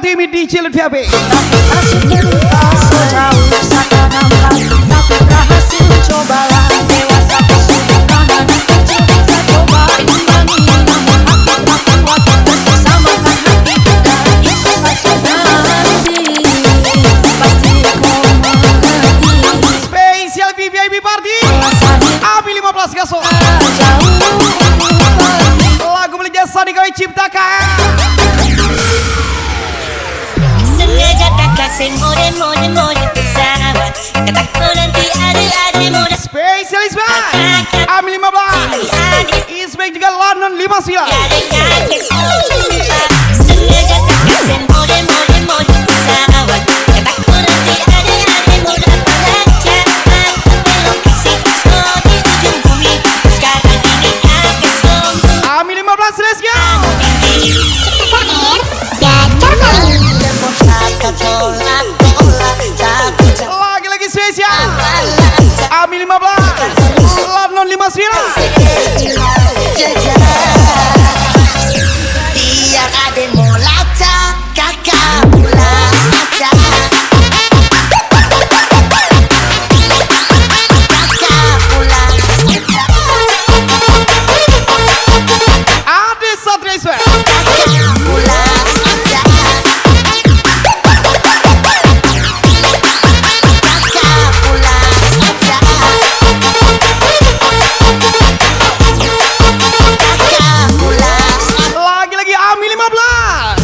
Fatimi di Cilet VIP. Tapi asik kita sejauh sekarang lagi. Tapi berhasil cobalah dewasa sudah tahan. Kecil bisa coba imbangi. Namun hati tak kuat bersamakan hati kita. Itu saja nanti pasti kau mengerti. Spesial VIP Party Abi 15 Gaso. Lagu milik jasa di kau ciptakan. Sengaja tak kasih mode pesawat. Kataku nanti ada mode Spesialis bang Ami 15 Isbek juga London 5 sila. Sengaja tak kasih mode pesawat. Kataku nanti ada mode pelajaran. Lokasi disco di ujung bumi. Sekarang ini akan sombong. Ami 15 let's go. Lagi spesial Ami 15 London 5 sila. Biar ada molata kakak pulang aja. Kakak pulang aja. Ada Satria Iswa. Kakak pulang aja. Kakak pulang aja. Kakak pulang. Lagi Ami 15.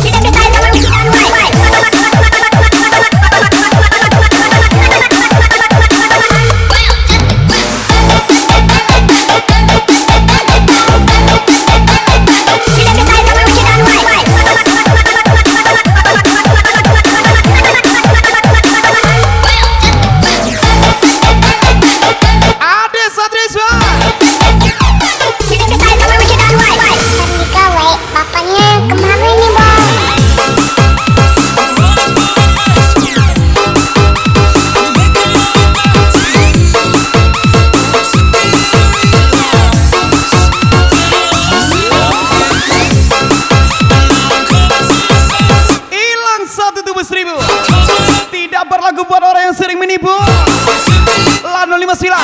Ada Satria Iswa. Bapaknya kemana nih bang? Hilang 1.000. Tidak berlaku buat orang yang sering menipu. London 5 sila.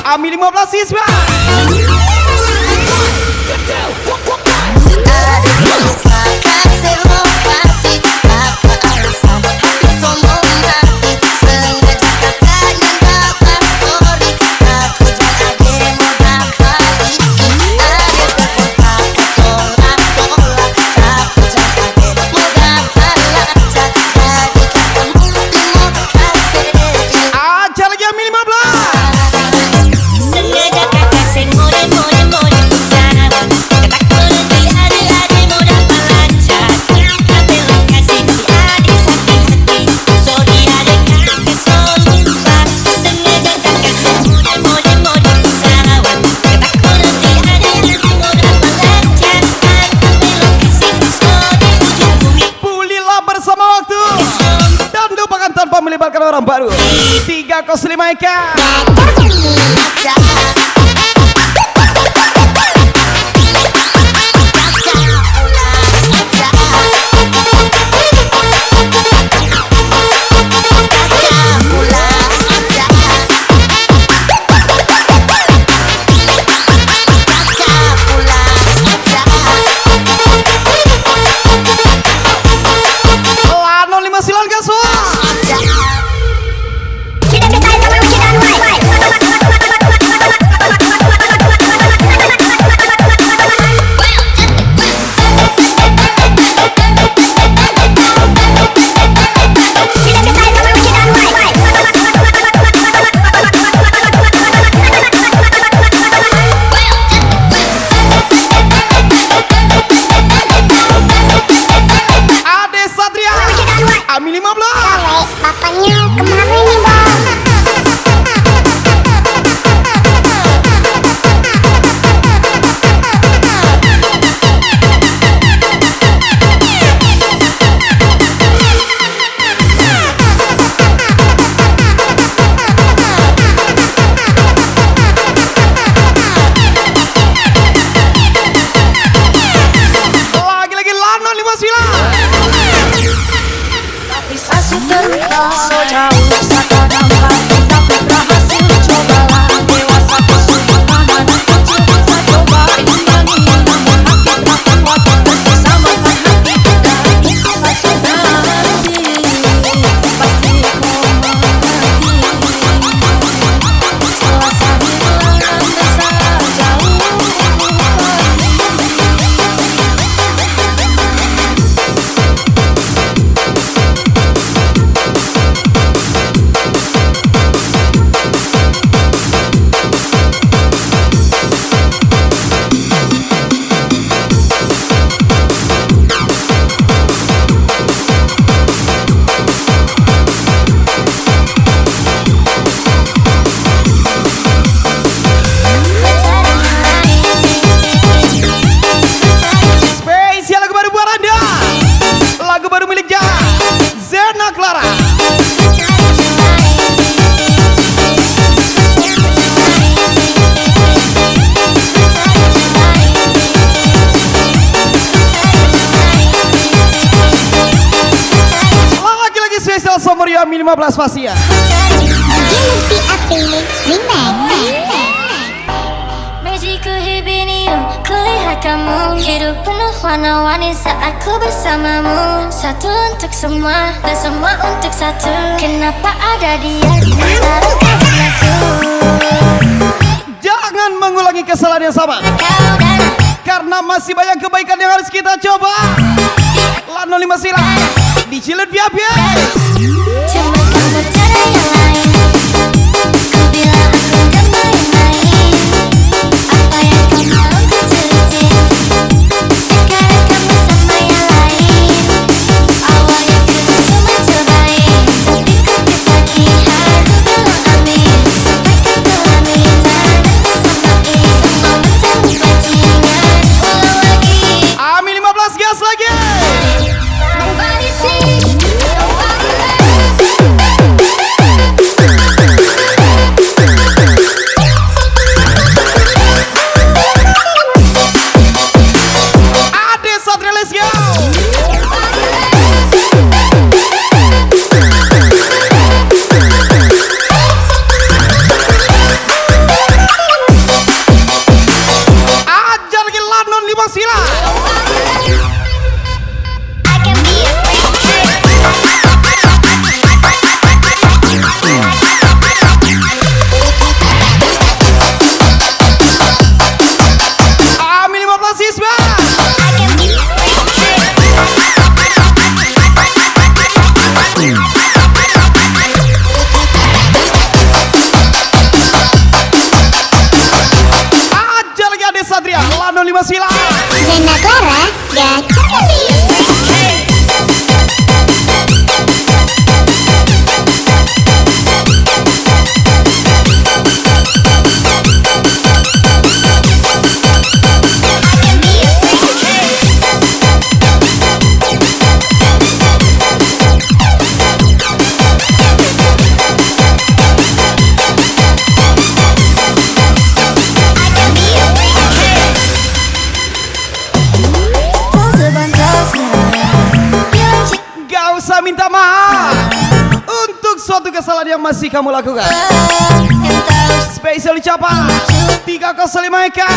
Ami 15 siswa. Aja lagi Ami 15. Sengaja tak kasih mode pesawat. Kataku nanti ada mode pelajar. Ambil lokasi di adik sakit hati. Sorry ada kakek solupa. Sengaja tak kasih mode pesawat. Kataku nanti ada mode pelajar. Ambil lokasi disco di ujung bumi. Pulilah bersama waktu dan lupakan tanpa melibatkan orang baru. 305 Eka. Lano 5 silan Gaso. Mama Clara. Lagi-lagi spesial Somorio Ami 15 pasti ya. Bersihku hidup ini kulihat kamu. Hidup penuh warna-warni saat ku bersamamu. Satu untuk semua dan semua untuk satu. Kenapa ada dia di antara kau dan aku? Jangan mengulangi kesalahan yang sama, Kau dan aku, karena masih banyak kebaikan yang harus kita coba. Lano 5 sila di Cilet Biapia. cuma kamu cara yang lain. Ku bilang aku gak main-main. Apa yang kau mau ku turutin. Sekarang kamu sama yang lain. Awalnya ku cuma cobain, tapi ku ketaki hati. Ku bilang amin sampai kau kelamin. Dan samain semua macam bajingan. Ulang lagi. Ami 15 gas lagi. Nobody see, nobody Ade Satria, let's go. Ajar lagi Lano 5 sila. I can be a Ami 15 siswa. Ajar lagi Ade Satria, Lano 5 sila. Zena Clara, gak Gak usah minta maaf untuk suatu kesalahan yang masih kamu lakukan. Spesial ucapan 305 Eka.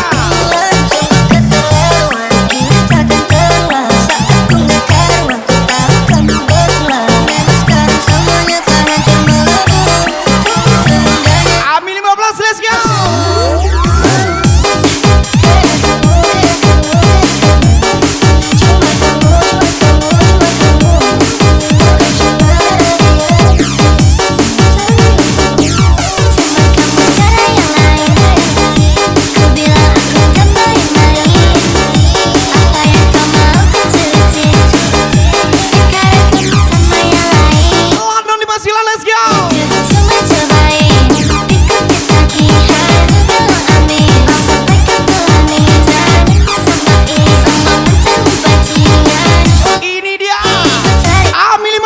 Ami 15, let's go. Lano 5 sila, let's go. Ini dia Ami 15.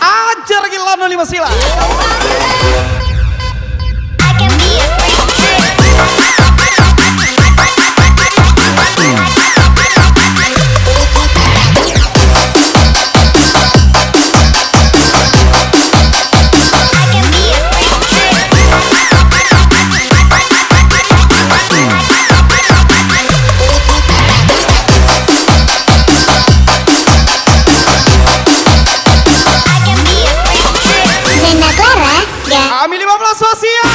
Ajar lagi Lano 5 sila. Zena Clara, gak Ami 15 sosial.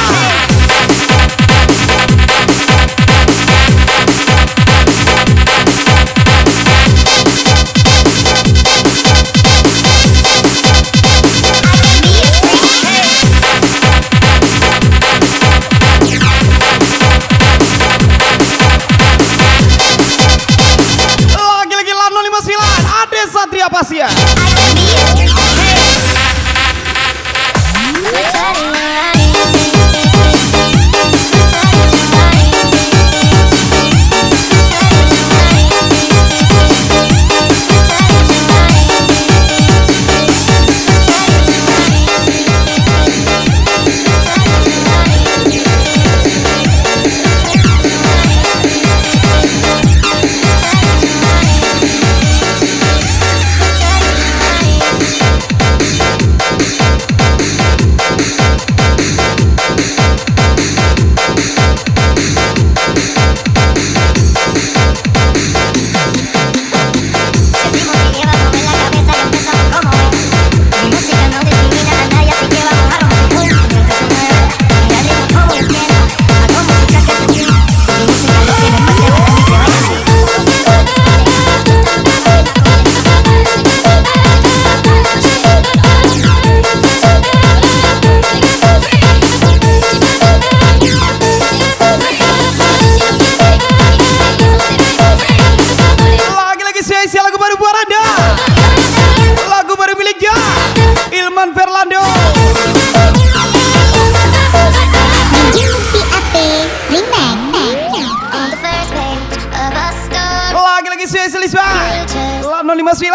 59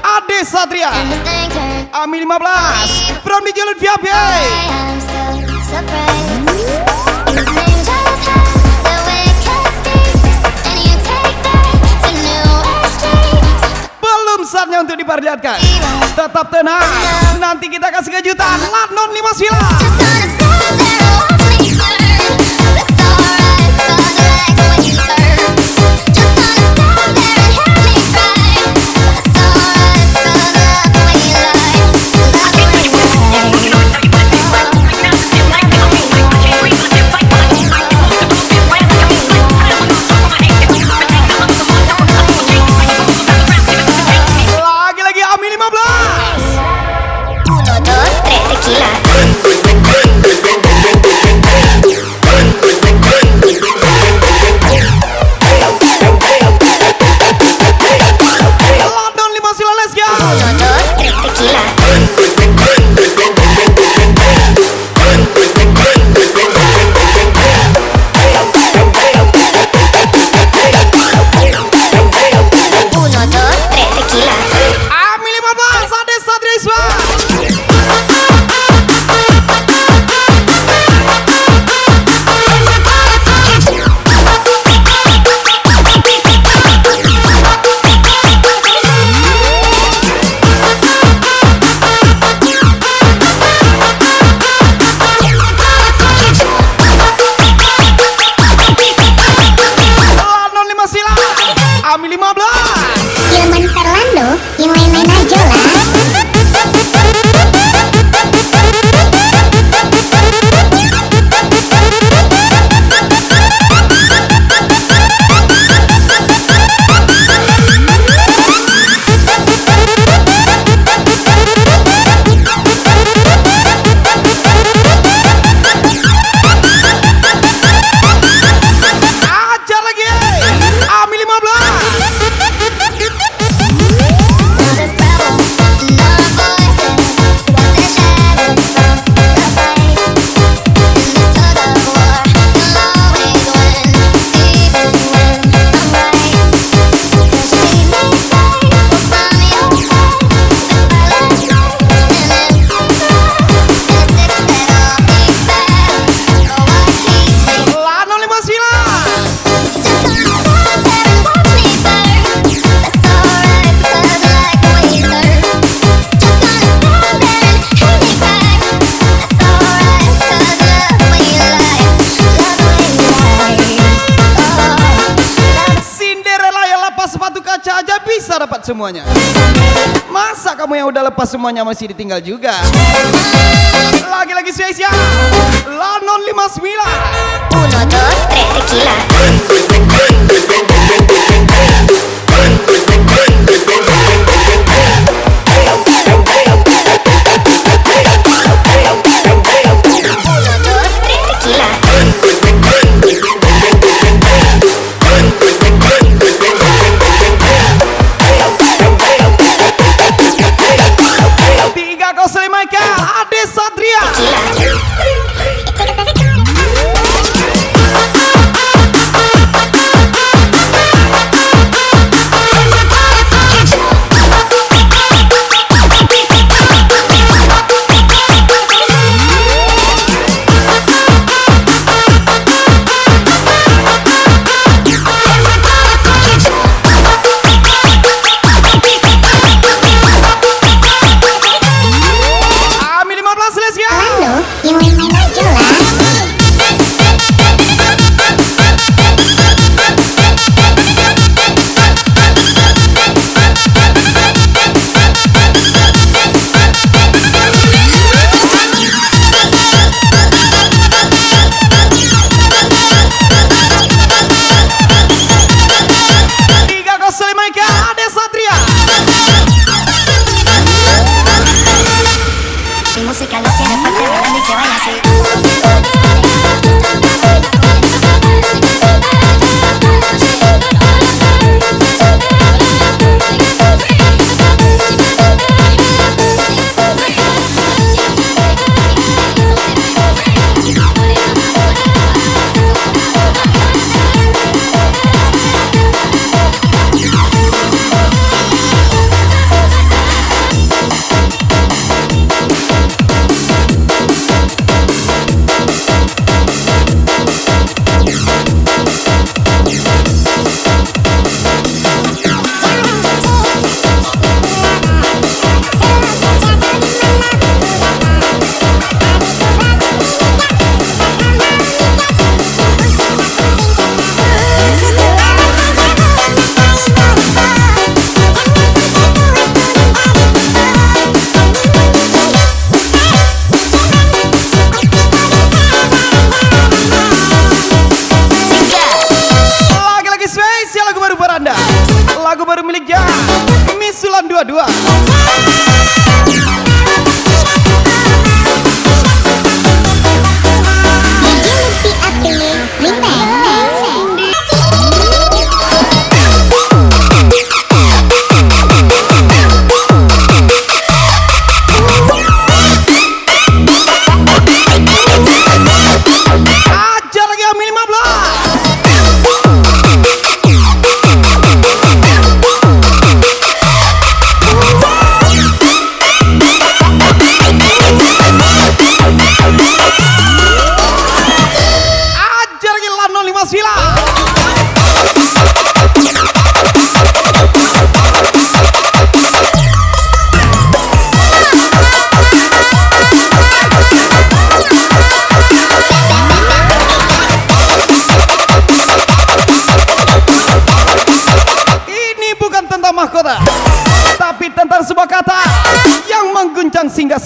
Ade Satria Ami 15 from di Jalan VIP. I'm still surprised. Your name just has the wicked stings, and you take that to new extremes. Belum saatnya untuk diperlihatkan. Tetap tenang, nanti kita kasih kejutan. Ladnon 59 Just gonna stand there and watch me burn. That's alright, 'cause I like when you burn. Just gonna stand there and hear me cry. That's alright, 'cause I love when you lie. Love when you lagi-lagi Ami 15. 1, 2, 3, tequila. Ladnon 59 let's go. 1, 2, 3, tequila. Uno, dos, tres, tequila. Ami 15 Ade Satria Iswa. Ladnon 59 Ami 15. Ilman Fernando, yang main-main aja lah. Ajar lagi Ami 15. This problem, no voices, was a shadow from the fight. In this tug of war, you'll always win, even when I'm right. 'Cause you see me fight from your side, the violence and then surprise. And it sticks that all these battles, oh what keeps me. Ladnon 59. Just gonna stand there and watch me burn. That's alright, 'cause I like the way you burn. Just gonna stand there and hear me cry. That's alright, 'cause I love when you lie. Love when you lie. Oh, Cinderella yang lepas sepatu kaca aja bisa dapat semuanya. Masa kamu yang udah lepas semuanya masih ditinggal juga? Lagi-lagi spesial Ladnon 59. 1, 2, 3, tequila. Uno, dos, tres, tequila. Tiga kosele Michael Ade Satria. Tequila.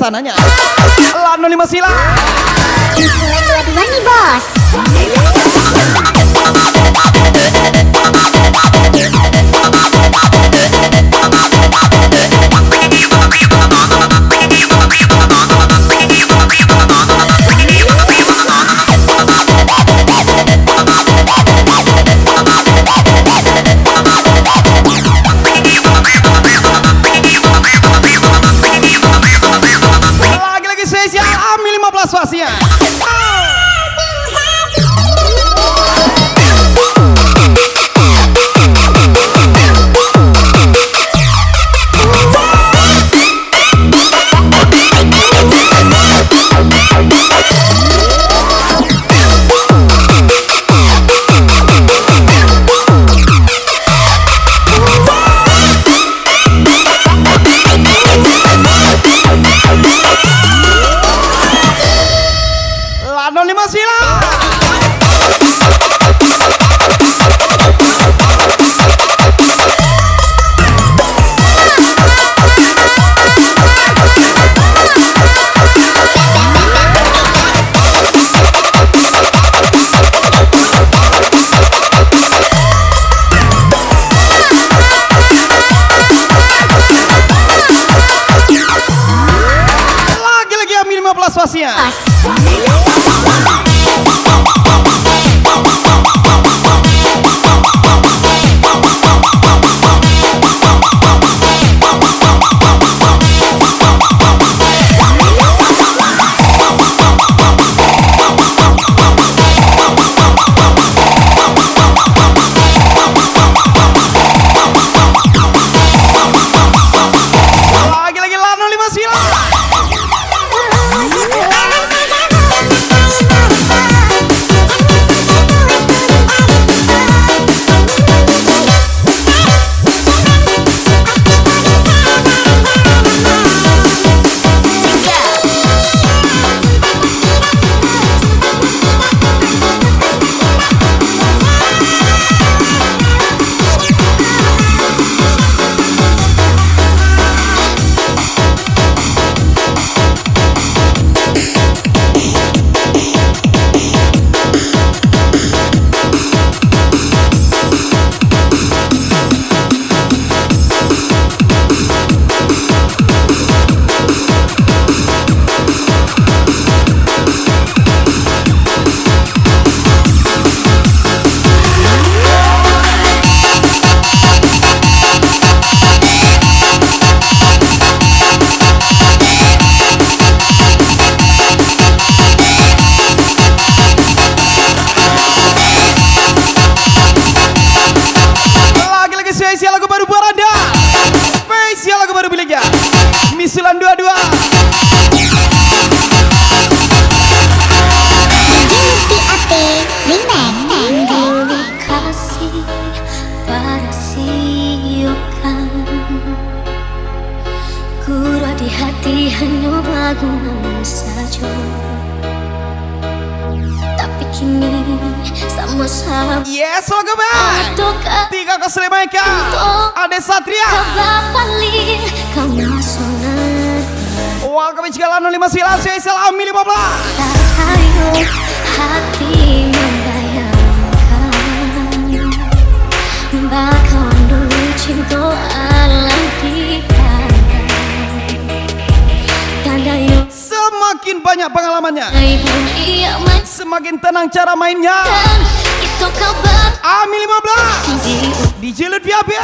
sananya. Lano 5 sila. Ini 922 nih bos. Lagi-lagi spesial Ami 15 wasiat. Lano 5 sila. Lagi-lagi Ami 15 wasiat. Lagi-lagi Lano 5 sila. Lagi-lagi spesial lagu baru buat Anda. Spesial lagu baru miliknya Misulan 22. Dulu kasih pada siokan, gurau di hati hanya bagungan saja. Tapi kini sama-sama Yes, lagu baik. Toka 3 ke Slemeika. Ada Satria. kabapali kau nasonan. Welcome juga Lano 5 sila. Spesial Ami 15. Terhayu hati membayangkan bakalan dulu cinta alam di tanda yuk Semakin banyak pengalamannya, ibu iya semakin tenang cara mainnya. makan itu kabar Ami 15. di DJ Lutfi Abi.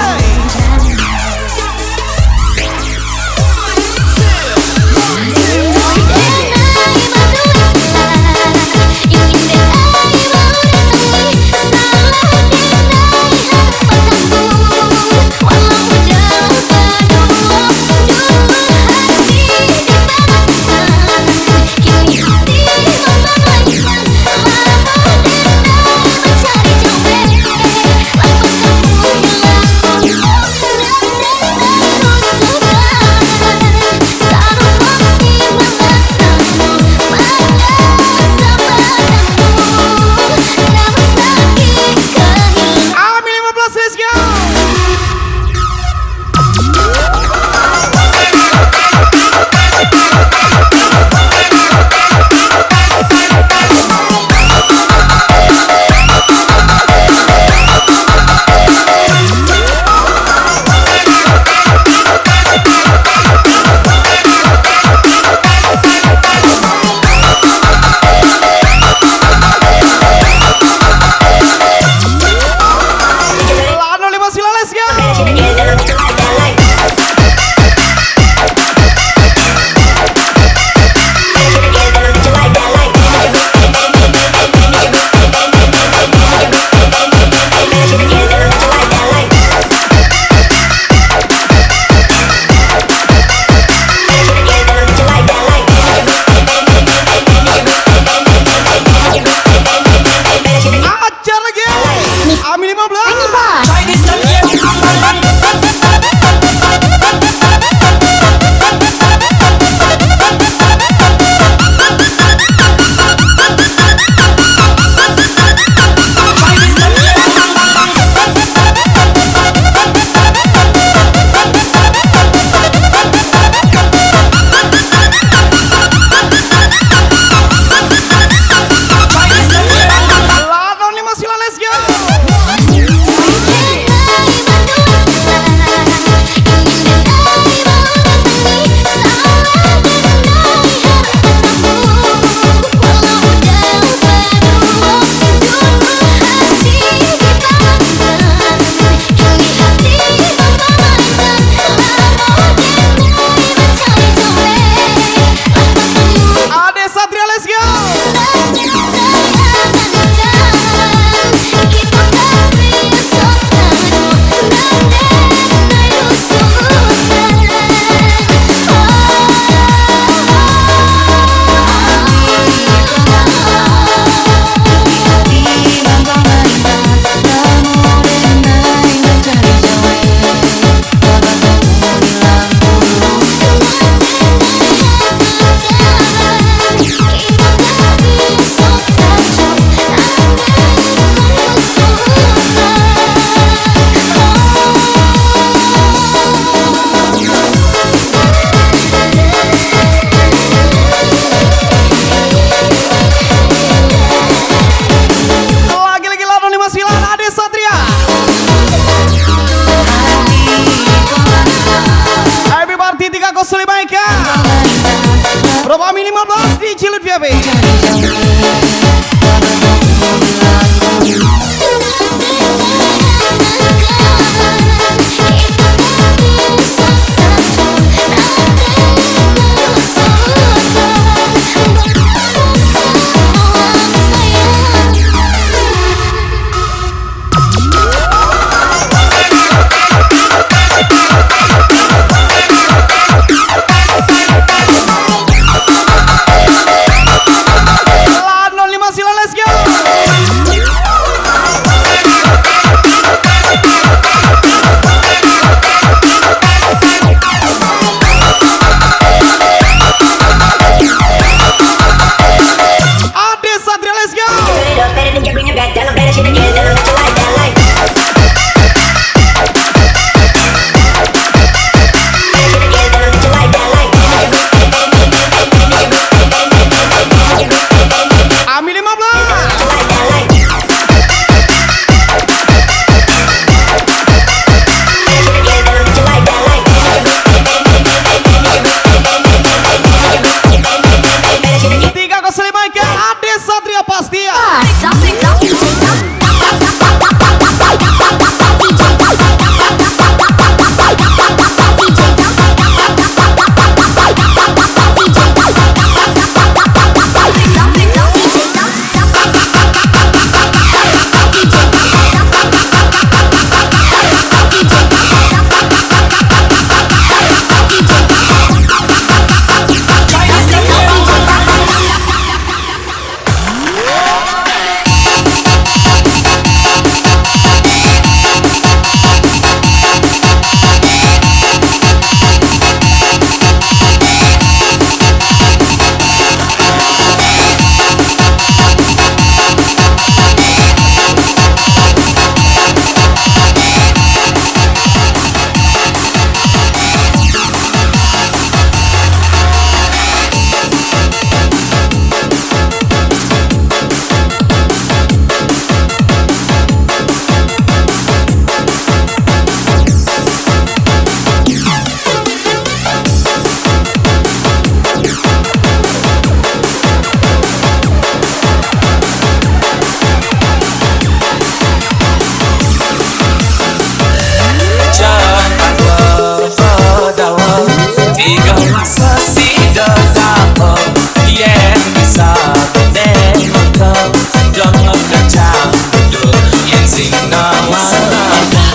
Ade Satria pasti ya.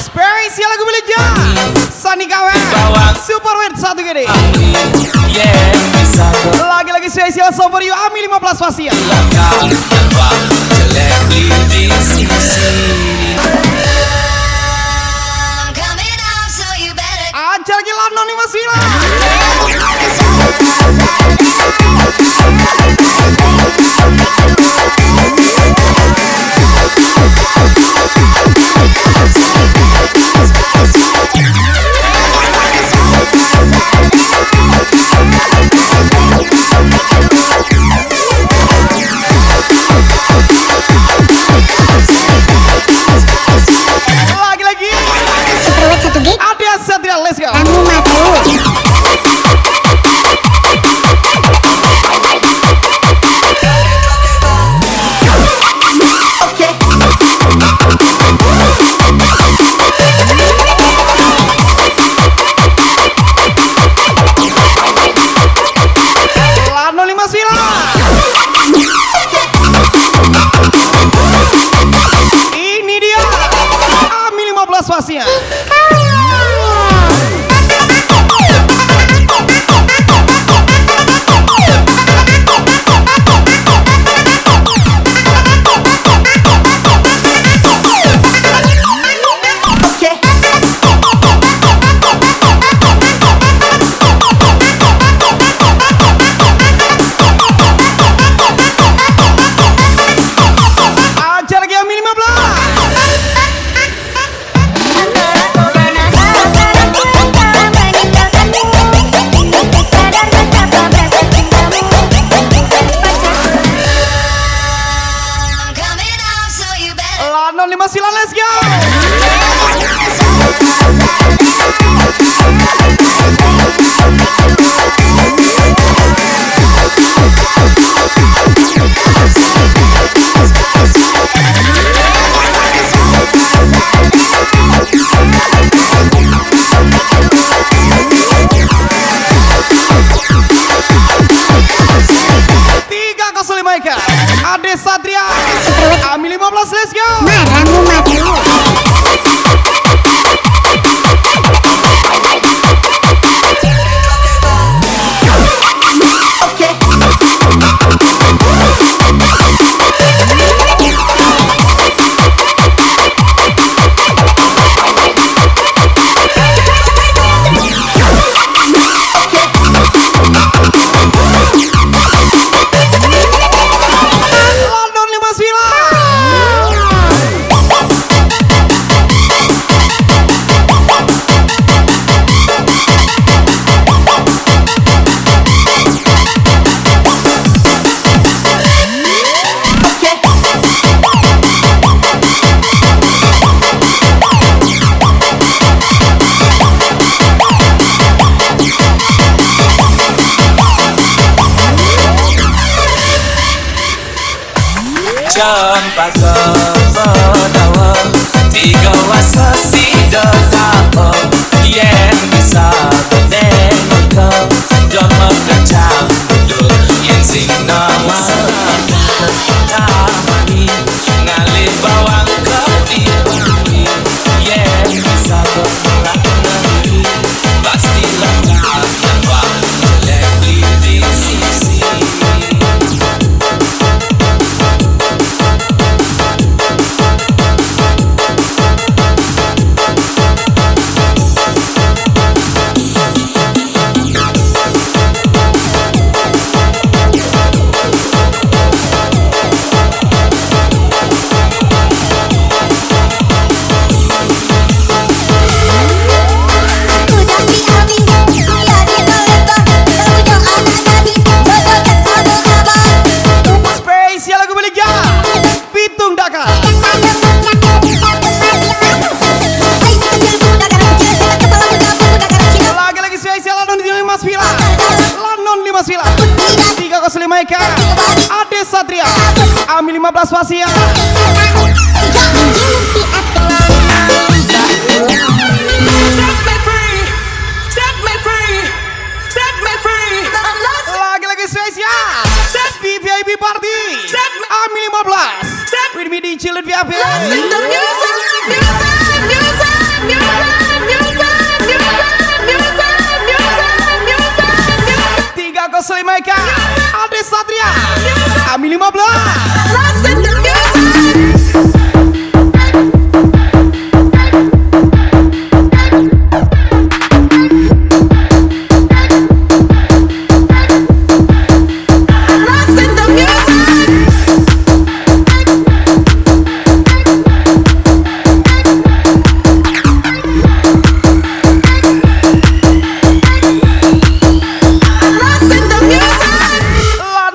Spesial lagu miliknya Sani Kawe Super Wet satu gini. Lagi-lagi spesial for you Ami 15 Fasia. Ajar lagi Lanon 59. Lagi-lagi Super Wet 1 gig. Ade Satria, let's go. Kamu mah tahu. Lanon 59. Ini dia Ami 15 Fasia. Ajar lagi Ami 15. Lanon 59, let's go. Tiga kosong lima Eka Ade Satria Ami 15, let's go. Marahmu mah tahu. Lanon 59. Cempaka pedawa tiga wasa sida tao yen bisa menengok kau jama kacang duduk yen sing nama tamani ngalih bawang kopi yen bisa menengok pasti lengkap tanpa jelek di sisi. Spesial lagu milik ya Pitung Daka. Lagi-lagi spesial Lanon 5 Lanon 5 305 Eka Ade Satria Ami 15 Wasia. Lagi-lagi spesial VIP Party Ami 15 With me di Cilet VIP. Tiga Kosli Maika Ade Satria Ami 15.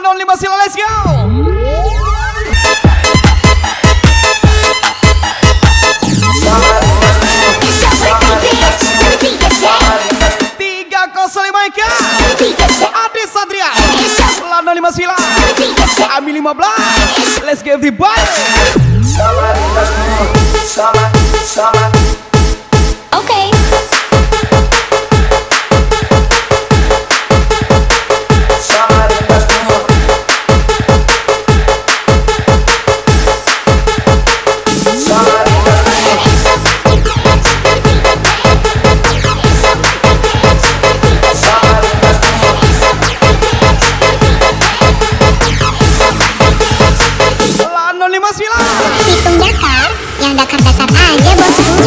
Lanon 5 sila, let's go. Tiga Kosli Maika Ade Satria Lanon 5 sila Ami 15. Let's give the ball. Okay. Lanon 5 sila Hitung Daka, yang Dakar-Dakar aja bosku.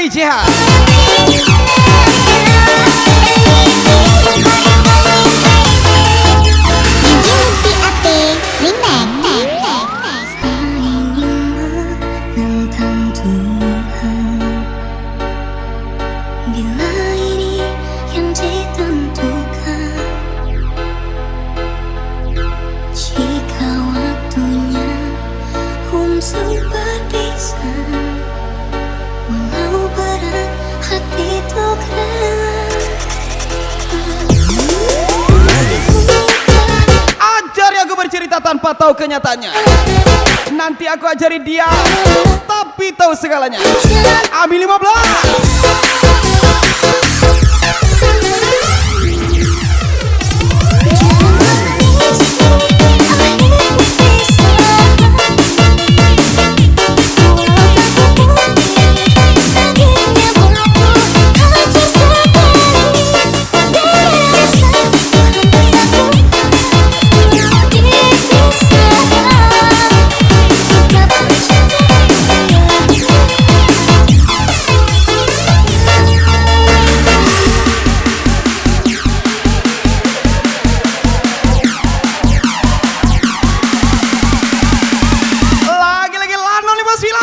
Charlie JH. PAT Remix. menentang Tuhan. Bila ini yang ditentukan, jika waktunya untuk berpisah, walau berat hati untuk rela. Ajari aku bercerita tanpa tahu kenyataannya. Nanti aku ajari dia, tapi tahu segalanya. Ami 15. Lagi-lagi Lano 59.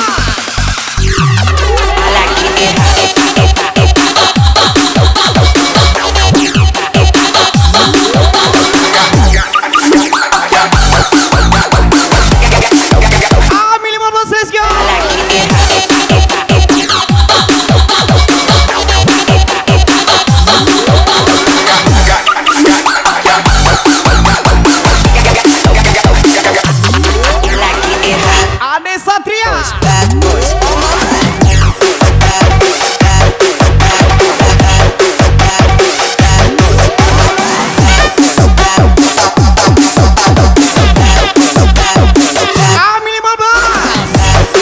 Ami 15, let's go. Ade Satria. Ami 15.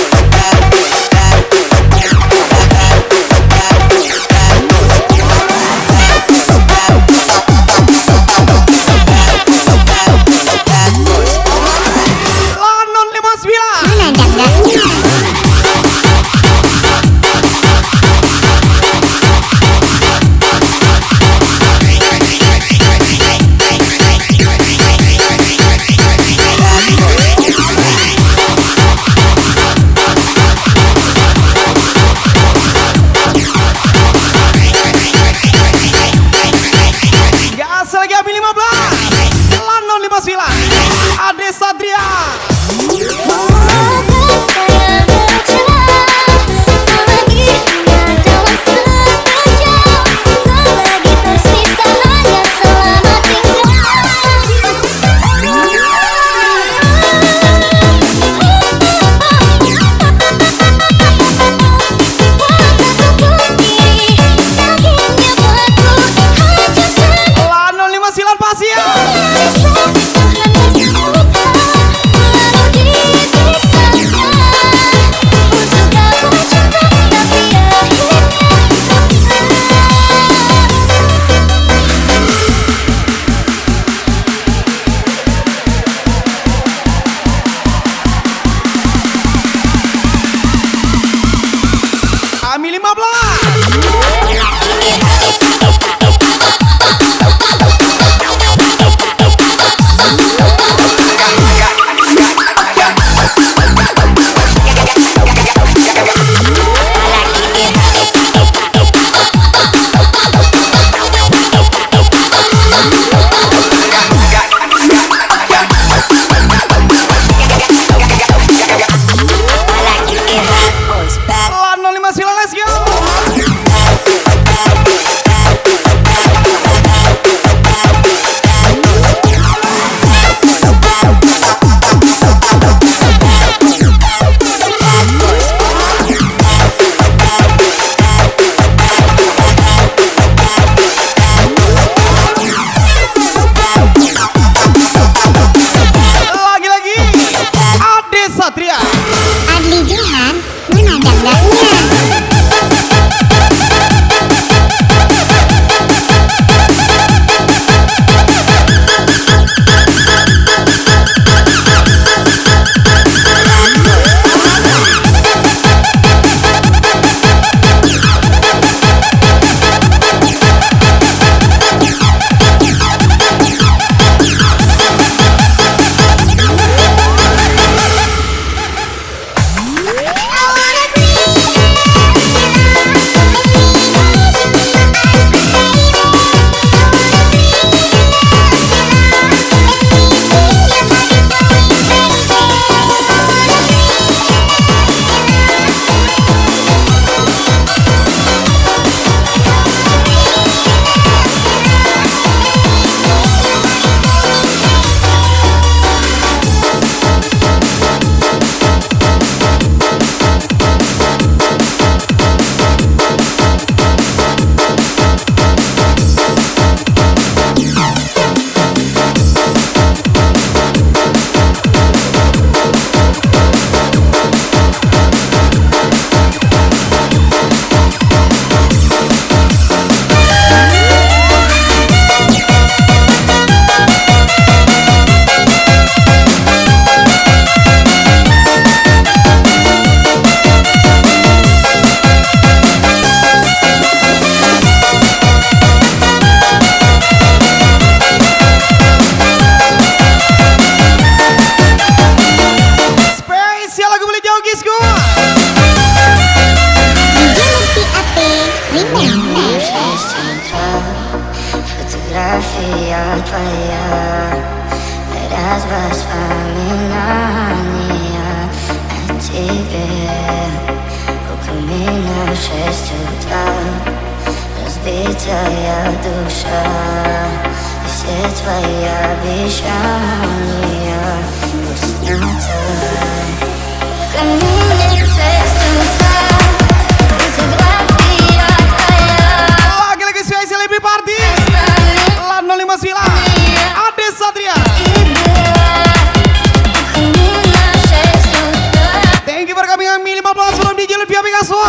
Lanon 59. Mana dandannya? Gas lagi Ami 15. Lanon 59. Ade Satria. Lanon 59 Pasir. Ami 15. Lanon 59, let's go. 6 juta разбитая душа, и все твои обещания пустота. В камине 6 juta fotografia твоя. Lagi-lagi Suai Celebrity Party Lano 59 Ade Satria. Thank you for coming on Mi 15 sebelum DJ Lutfi Picasso.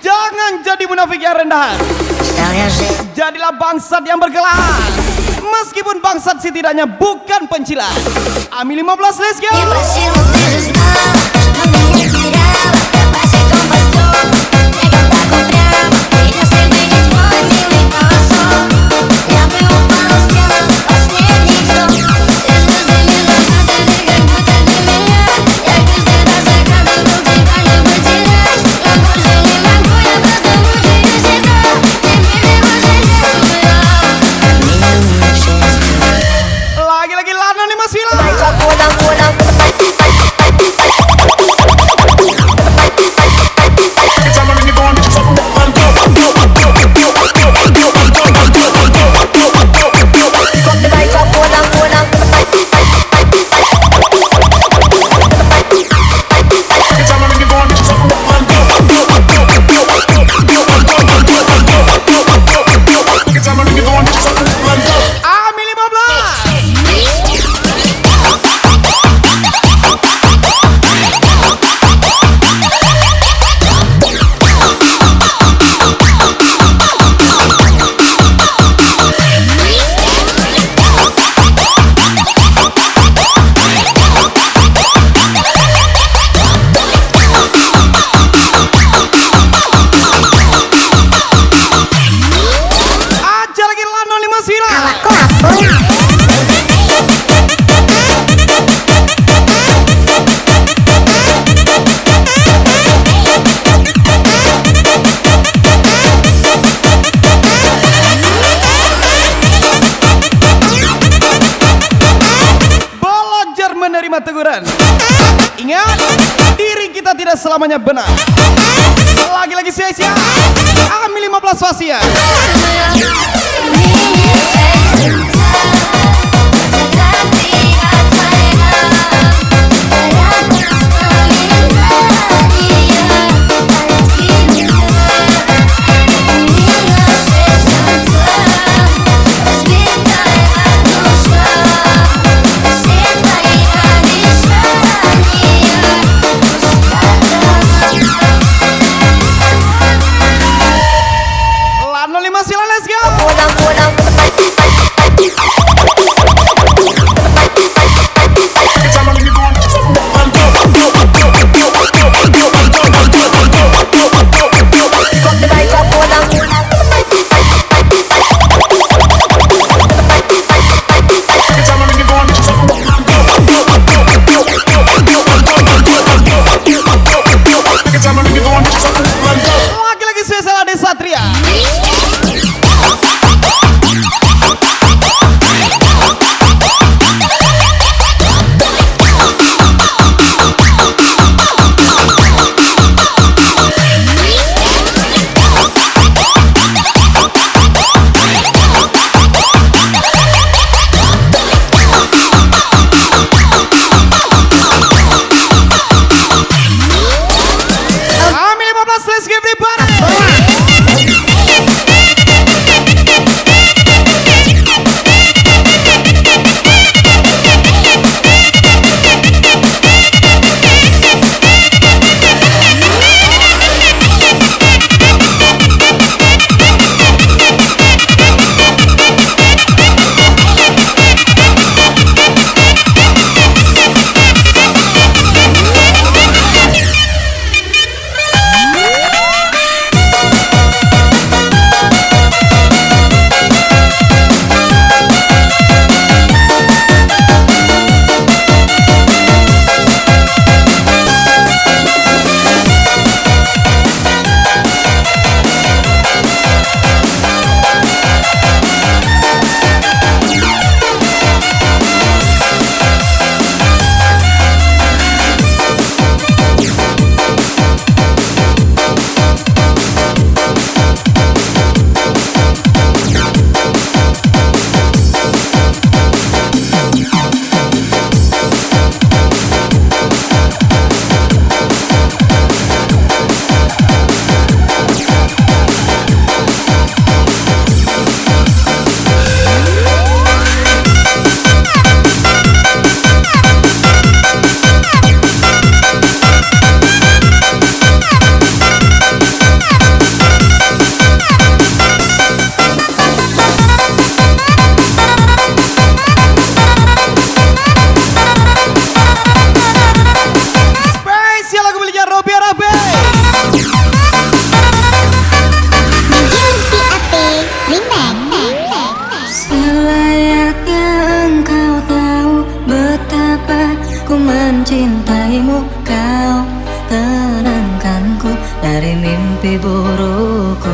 Jangan jadi munafik yang rendahan, jadilah bangsat yang berkelas. Meskipun bangsat setidaknya bukan pencilat. Ami 15, let's go. Lagi-lagi Lano 59 Ami 15. Aja lagi Lano 59. Belajar menerima teguran. Ingat, diri kita tidak selamanya benar. Lagi-lagi sia-sia. Ami 15 Fasia. Lano 59, let's go. darimu kau tenangkanku dari mimpi burukku.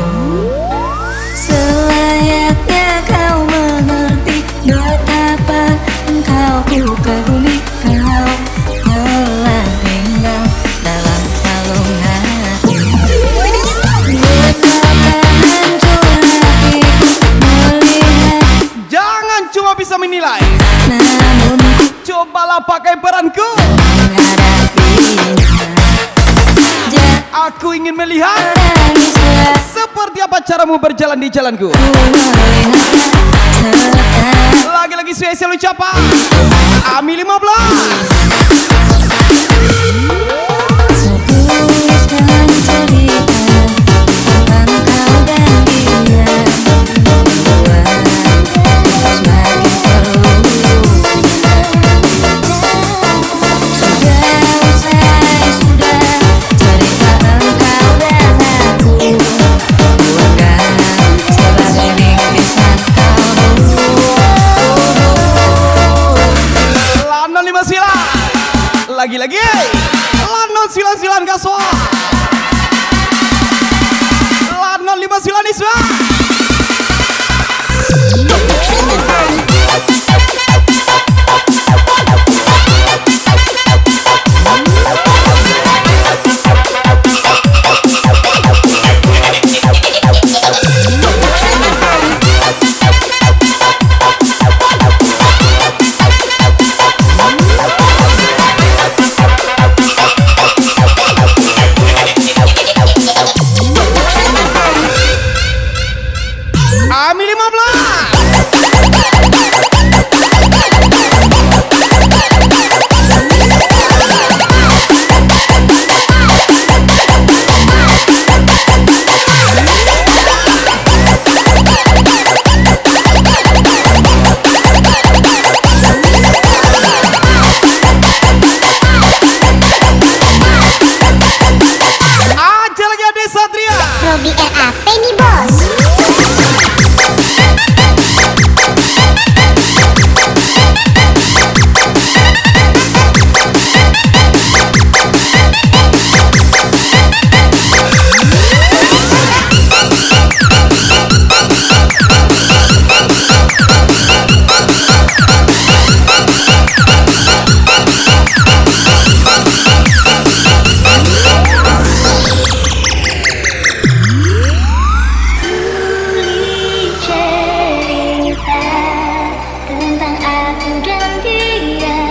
Selayaknya kau mengerti betapa engkau ku kagumi. Kau telah tinggal dalam kalung hati. Betapa hancur hatiku melihat, Jangan cuma bisa menilai, namun ku cobalah pakai peranku. menghadapinya. Aku ingin melihat Janganlah seperti apa caramu berjalan di jalanku. ku melihat serta Lagi-lagi spesial ucapan Ami 15. tuliskan cerita tentang kau dan dia, buat semakin terluka. Sudah usai, sudah cerita engkau dan aku, buatkan sebagai rintisan kalbu. Lanon 59. Lagi-lagi Lanon 99 Gaswa. Lanon 59 Iswa. Ami 15. Aja lagi Ade Satria. Robi RAP nih bos. Cerita tentang aku dan dia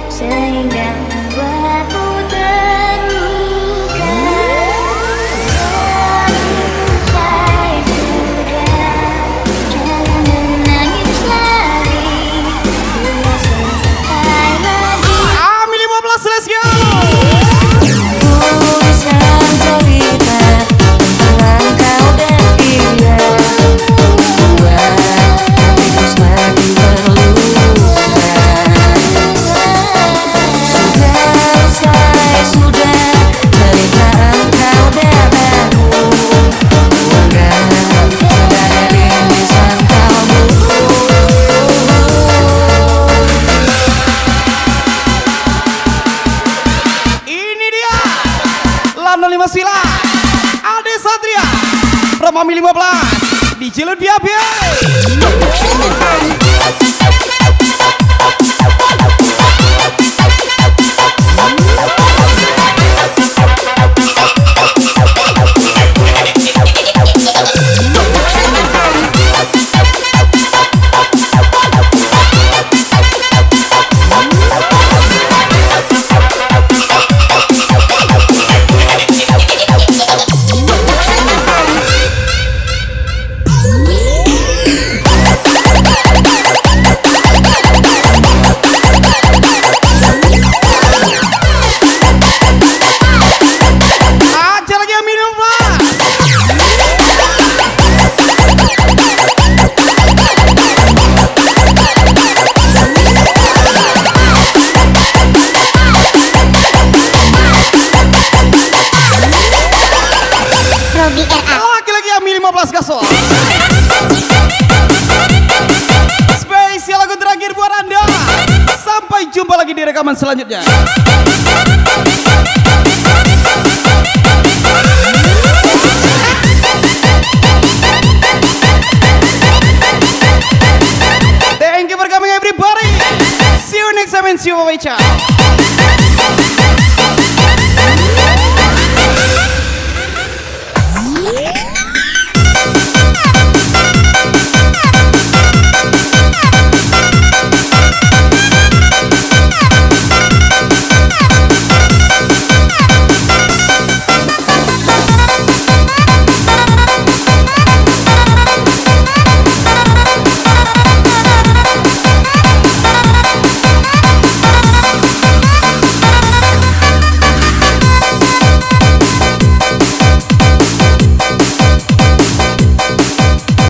sehingga membuatku terluka. Selesai sudah, jangan menangis lagi. Sudah selesai lagi. Ami 15, let's go. tuliskan cerita tentang kau dan dia, buat hatiku semakin terluka. Sudah usai, sudah cerita engkau dan aku, buatkan sebagai rintisan kalbu. Ini dia Lanon 59 Ade Satria from Ami 15 di Cileun VIP. segmen selanjutnya. Thank you for coming everybody. See you next time and see you later.